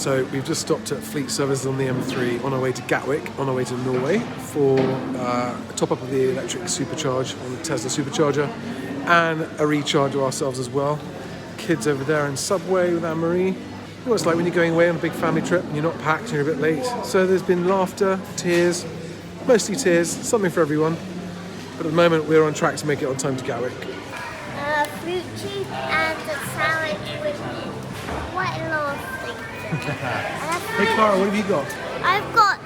So we've just stopped at Fleet Services on the M3 on our way to Gatwick, on our way to Norway for a top up of the electric supercharge on the Tesla supercharger and a recharger ourselves as well. Kids over there in Subway with Anne-Marie. You know what it's like when you're going away on a big family trip and you're not packed and you're a bit late. So there's been laughter, tears, mostly tears, something for everyone. But at the moment we're on track to make it on time to Gatwick. Fruit cheese and a sandwich with quite a lot of things. Hey Clara, what have you got? I've got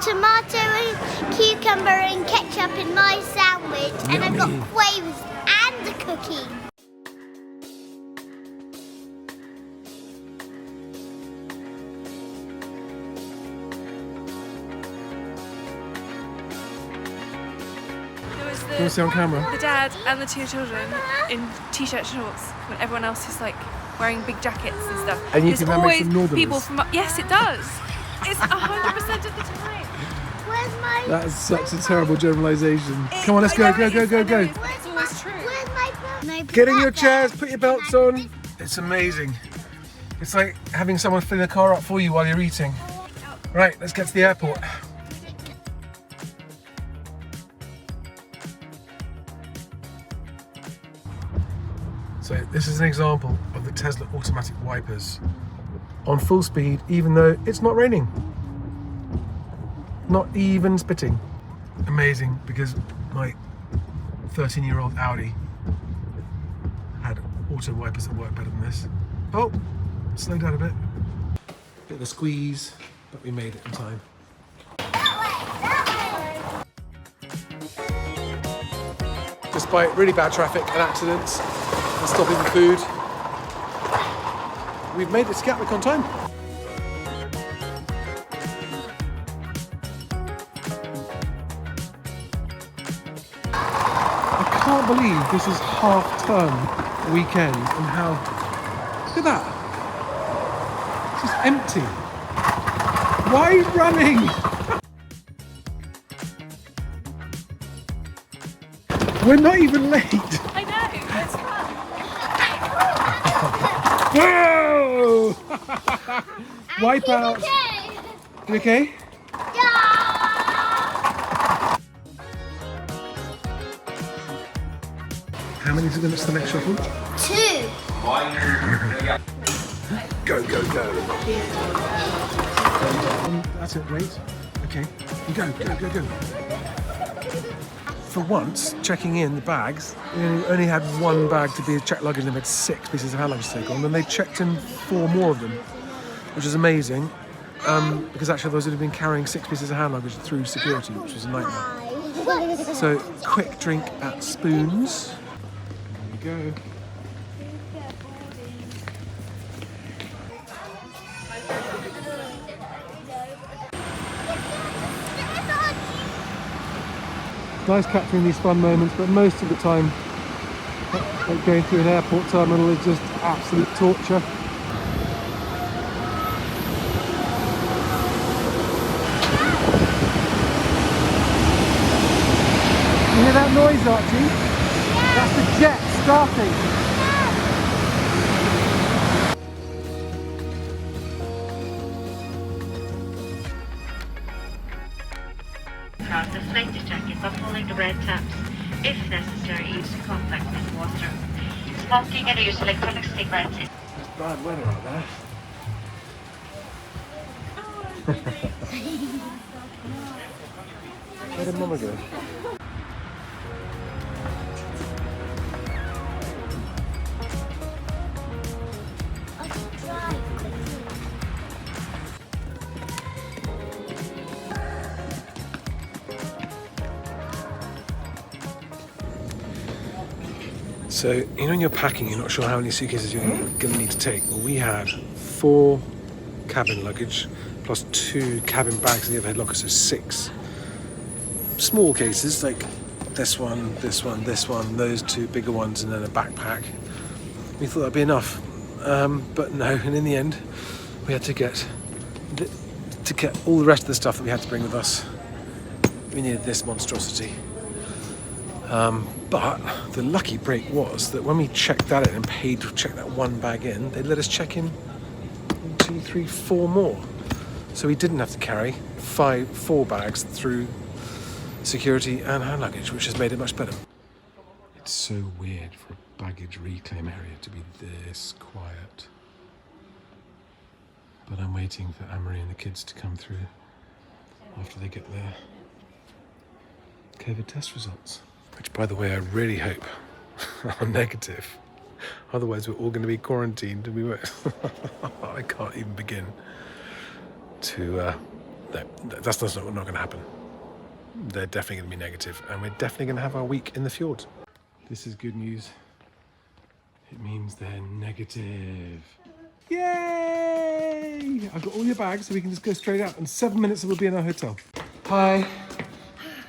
tomato and cucumber and ketchup in my sandwich, and I've got wafers and a cookie. You want to see on camera? The dad and the two children in t-shirt shorts when everyone else is like wearing big jackets and stuff. And you There's think that makes always them northerners? people from yes, it does. It's 100% of the time. Where's my? That is such a terrible generalisation. Come on, let's go. It's always true. Where's my? Get in your chairs, put your belts on. It's amazing. It's like having someone fill the car up for you while you're eating. Right, let's get to the airport. So this is an example of the Tesla automatic wipers on full speed, even though it's not raining. Not even spitting. Amazing, because my 13-year-old Audi had auto wipers that work better than this. Oh, slow down a bit. Bit of a squeeze, but we made it in time. Despite really bad traffic and accidents and stopping for food, we've made it to Gatwick on time. I can't believe this is half-term weekend and how... Look at that. It's just empty. Why are you running? We're not even late. I know, it's fun. Whoa! Wipe out. Okay. You okay? How many minutes to the next shuffle? 2. Go, go, go. That's it, wait. Okay. You go, go, go, go. For once, checking in the bags, we only had one bag to be checked luggage and they had 6 pieces of hand luggage to take on. Then they checked in 4 more of them, which is amazing. Because actually otherwise would have been carrying 6 pieces of hand luggage through security, which was a nightmare. So, quick drink at Spoons. There you go. Nice capturing these fun moments, but most of the time, like going through an airport terminal is just absolute torture. You hear that noise, Archie? Yeah. That's the jet starting. The safety jacket by pulling the red tabs. If necessary, use contact with water. Smoking and use electronic cigarettes. It's bad weather out there. Where did Mama go? So, you know when you're packing, you're not sure how many suitcases you're going to need to take. Well, we had 4 cabin luggage plus 2 cabin bags in the overhead locker, so 6 small cases, like this one, this one, this one, those 2 bigger ones, and then a backpack. We thought that'd be enough, but no. And in the end, we had to get all the rest of the stuff that we had to bring with us. We needed this monstrosity. But the lucky break was that when we checked that in and paid to check that 1 bag in, they let us check in 2 2, 3, 4 more. So we didn't have to carry 4 bags through security and hand luggage, which has made it much better. It's so weird for a baggage reclaim area to be this quiet. But I'm waiting for Anne-Marie and the kids to come through after they get their COVID test results. Which, by the way, I really hope are negative. Otherwise, we're all going to be quarantined and we won't. I can't even begin to... no, that's not going to happen. They're definitely going to be negative, and we're definitely going to have our week in the fjords. This is good news. It means they're negative. Yay! I've got all your bags, so we can just go straight out. In 7 minutes, we'll be in our hotel. Hi.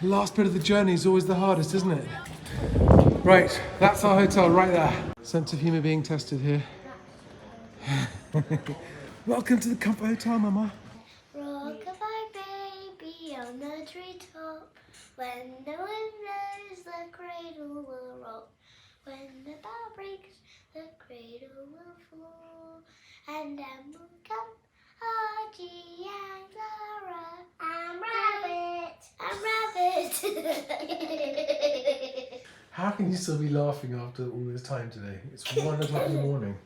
Last bit of the journey is always the hardest, isn't it? Right, that's our hotel right there. Sense of humour being tested here. Welcome to the Comfort Hotel, Mama. Rock-a-bye baby on the treetop. When the wind blows, the cradle will rock. When the bough breaks, the cradle will fall. And then will come Archie and Clara. I'm Rabbit. How can you still be laughing after all this time today? It's 1 o'clock in the morning.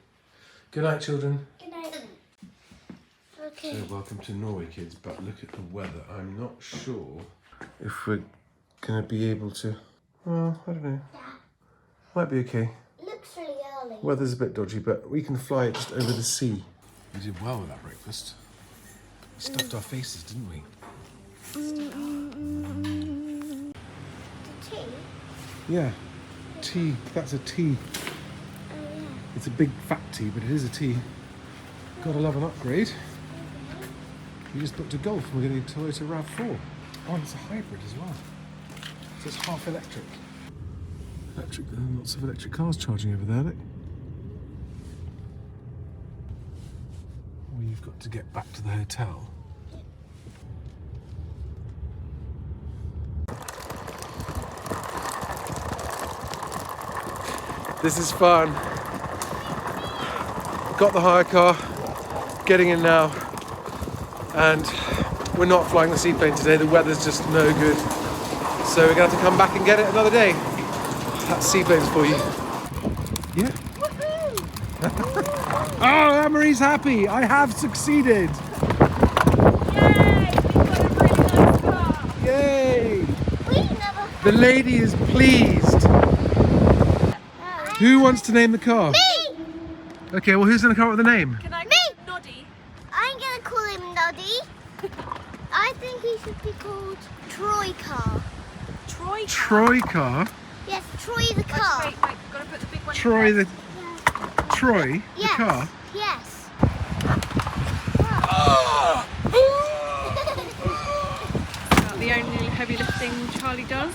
Good night, children. Good night. Okay. So welcome to Norway, kids, but look at the weather. I'm not sure if we're going to be able to... Well, I don't know. Yeah. Might be okay. Looks really early. Weather's a bit dodgy, but we can fly it just over the sea. We did well with that breakfast. We stuffed our faces, didn't we? The tea? Yeah. Tea. That's a tea. Oh, yeah. It's a big fat tea, but it is a tea. Gotta love an upgrade. We just booked a Golf and we're getting a Toyota RAV4. Oh, and it's a hybrid as well. So it's half electric. Lots of electric cars charging over there, look. Well, you've got to get back to the hotel. This is fun. Got the hire car, getting in now, and we're not flying the seaplane today. The weather's just no good, so we're gonna have to come back and get it another day. That's seaplanes for you. Yeah. Oh, Anne-Marie's happy. I have succeeded. Yay! We've got a really nice car. Yay! We never... The lady is pleased. Who wants to name the car? Me! Okay, well, who's going to come up with a name? Can I Me! call him Noddy? I'm gonna call him Noddy. I think he should be called Troy Car. Troy? Troy car. Yes, Troy the car. Wait, we've got to put the big one Troy in the... first. Troy Yes. the car. Yes. Not the only heavy lifting Charlie does.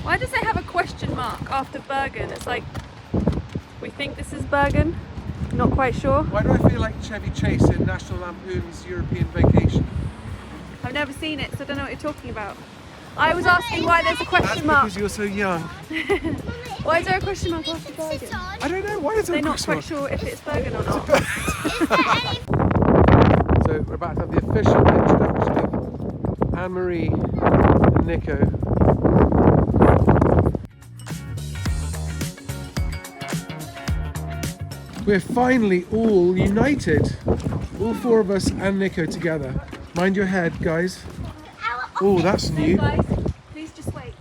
Why does it have a question mark after Bergen? It's like, we think this is Bergen, not quite sure. Why do I feel like Chevy Chase in National Lampoon's European Vacation? I've never seen it, so I don't know what you're talking about. I was asking why there's a That's question mark. because you're so young. Why is there a question mark after Bergen? I don't know, why is there They're a not question quite mark? sure if it's Bergen or not. So we're about to have the official introduction of Anne-Marie and Nico. We're finally all united. All 4 of us and Nico together. Mind your head, guys. Oh, that's new. Guys, please just wait.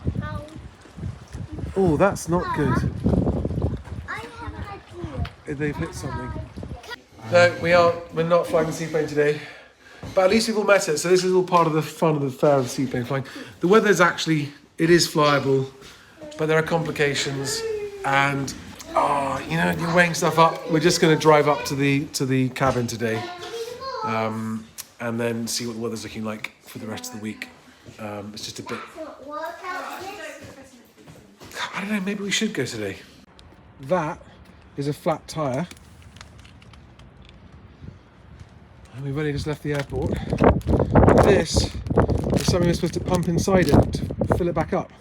Oh, that's not good. I have an idea. They've hit something. No, we're not flying the seaplane today. But at least we've all met it, so this is all part of the fun of the fair of the seaplane flying. The weather's actually, it is flyable, but there are complications, and you know, you're weighing stuff up. We're just going to drive up to the cabin today, and then see what the weather's looking like for the rest of the week. It's just a bit. I don't know. Maybe we should go today. That is a flat tire. And we've only just left the airport. And this is something we're supposed to pump inside it to fill it back up.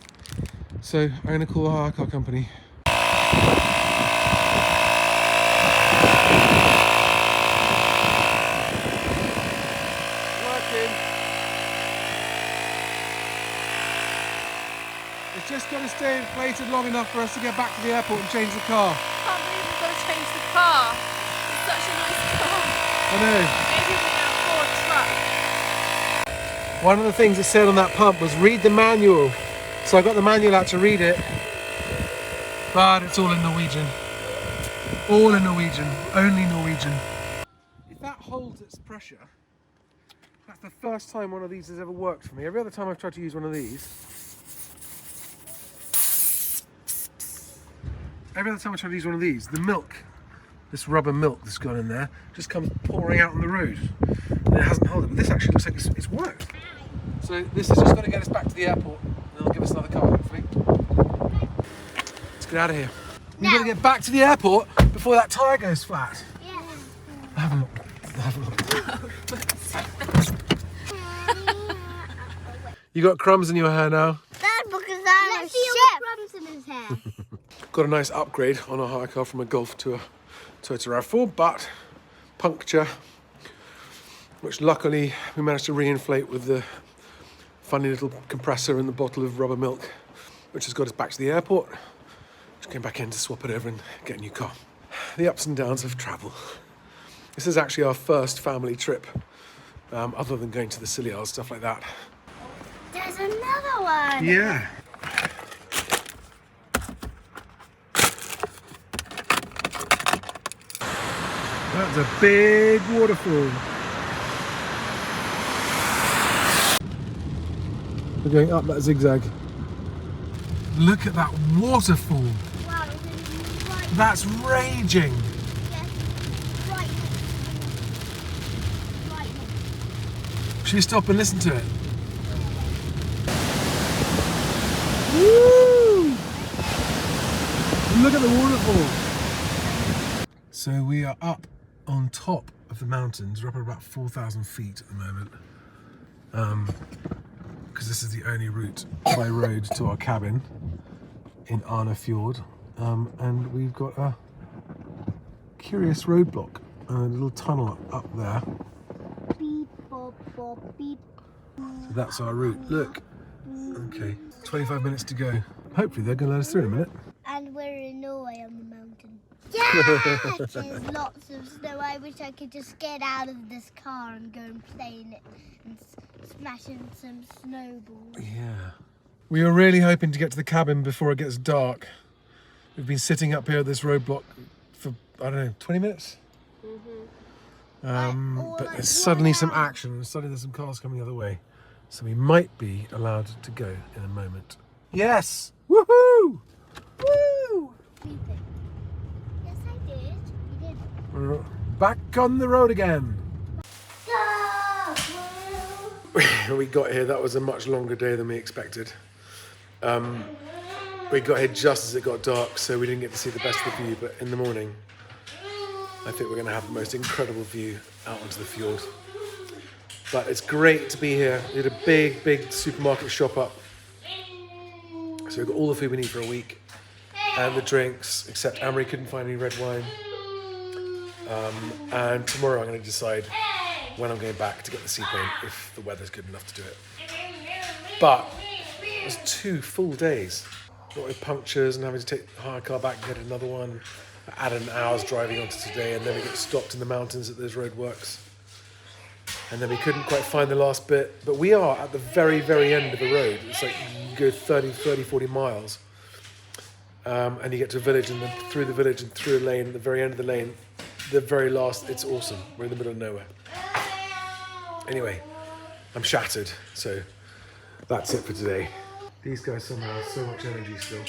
So I'm going to call the hire car company. going to stay inflated long enough for us to get back to the airport and change the car. I can't believe we've got to change the car. It's such a nice car. I know. Maybe we can afford truck. One of the things it said on that pump was read the manual. So I got the manual out to read it. But it's all in Norwegian. All in Norwegian. Only Norwegian. If that holds its pressure, that's the first time one of these has ever worked for me. Every other time I've tried to use one of these, the milk, this rubber milk that's gone in there, just comes pouring out on the road. And it hasn't held it. But this actually looks like it's worked. So this is just going to get us back to the airport, and they'll give us another car, hopefully. Let's get out of here. We've got to get back to the airport before that tyre goes flat. Yeah. I haven't looked. You got crumbs in your hair now. That's because I'm a chef. Crumbs in his hair. Got a nice upgrade on our hire car from a Golf to a Toyota RAV4, but puncture, which luckily we managed to reinflate with the funny little compressor and the bottle of rubber milk, which has got us back to the airport. Just came back in to swap it over and get a new car. The ups and downs of travel. This is actually our first family trip, other than going to the Scilly Isles, stuff like that. There's another one. Yeah. That's a big waterfall. We're going up that zigzag. Look at that waterfall. Wow, it's right. That's raging. Yes, right. Right. Should we stop and listen to it? Woo! Look at the waterfall. So we are up on top of the mountains. We're up at about 4,000 feet at the moment. Because this is the only route by road to our cabin in Arna Fjord. And we've got a curious roadblock, a little tunnel up there. Beep, bop, bop, beep. So that's our route. Look. Okay, 25 minutes to go. Hopefully they're going to let us through in a minute. And we're in Norway on the mountain. Yeah! There's lots of snow. I wish I could just get out of this car and go and play in it and smash in some snowballs. Yeah. We were really hoping to get to the cabin before it gets dark. We've been sitting up here at this roadblock for, I don't know, 20 minutes? But there's suddenly some action and suddenly there's some cars coming the other way. So we might be allowed to go in a moment. Yes! Woohoo! Woo! Yes, I did. You did. We're back on the road again. We got here, that was a much longer day than we expected. We got here just as it got dark, so we didn't get to see the best of the view, but in the morning, I think we're going to have the most incredible view out onto the fjord. But it's great to be here. We had a big supermarket shop up. So we've got all the food we need for a week. And the drinks, except Amory couldn't find any red wine. And tomorrow I'm going to decide when I'm going back to get the seaplane, if the weather's good enough to do it. But it was 2 full days. What with punctures and having to take the hire car back and get another one. I added an hour's driving onto today, and then we get stopped in the mountains at those roadworks. And then we couldn't quite find the last bit. But we are at the very end of a road. It's like you go 30, 40 miles. And you get to a village, and then through the village and through a lane, at the very end of the lane, the very last, it's awesome. We're in the middle of nowhere. Anyway, I'm shattered, so that's it for today. These guys somehow have so much energy still.